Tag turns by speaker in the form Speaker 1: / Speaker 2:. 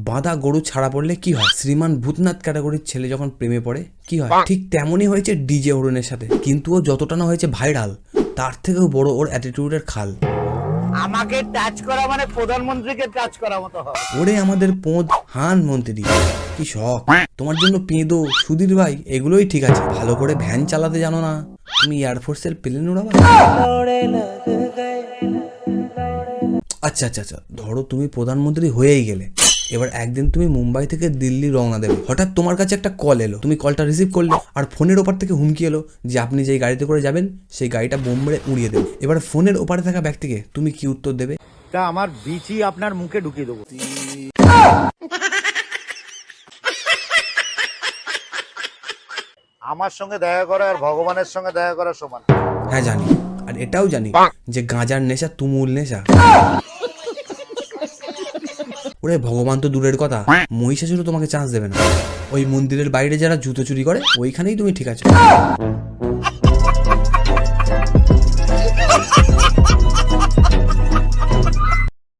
Speaker 1: বাঁধা গরু ছাড়া পড়লে কি হয়? শ্রীমান ভূতনাথ ক্যাটাগরির ছেলে যখন প্রেমে পড়ে কি হয়? ঠিক তেমনই হয়েছে ডিজে অরুণের সাথে। কিন্তু ও যতটা না হয়েছে ভাইরাল, তার থেকেও বড় ওর অ্যাটিটিউডের খাল।
Speaker 2: আমাকে টাচ করা মানে প্রধানমন্ত্রীকে টাচ করা মতো হবে।
Speaker 1: ওরে আমাদের পোঁদ হান মন্ত্রী, কি শখ তোমার জন্য পেঁদো সুধীর ভাই, এগুলোই ঠিক আছে। ভালো করে ভ্যান চালাতে জানো না, তুমি এয়ারফোর্সের প্লেন উড়াবা? আচ্ছা আচ্ছা আচ্ছা, ধরো তুমি প্রধানমন্ত্রী হয়েই গেলে, এবার একদিন তুমি মুম্বাই থেকে দিল্লি রওনা দেবে। হঠাৎ তোমার কাছে একটা কল এলো, তুমি কলটা রিসিভ করলে, আর ফোনের ওপার থেকে হুমকি এলো যে আপনি যেই গাড়িতে করে যাবেন সেই গাড়িটা বোম মেরে উড়িয়ে দেবে। এবার ফোনের ওপারে থাকা ব্যক্তিকে তুমি কি উত্তর দেবে?
Speaker 2: তা আমার বিচি আপনার মুখে ঢুকিয়ে দেবো। আমার সঙ্গে দেখা করা আর ভগবানের সঙ্গে দেখা করা সমান।
Speaker 1: হ্যাঁ জানি, আর এটাও জানি যে গাঁজার নেশা তুমুল নেশা। ওরে ভগবান তো দূরের কথা, মহিষাসুরও তোমাকে চান্স দেবে না। ওই মন্দিরের বাইরে যারা জুতো চুরি করে ওইখানেই তুমি ঠিক আছে।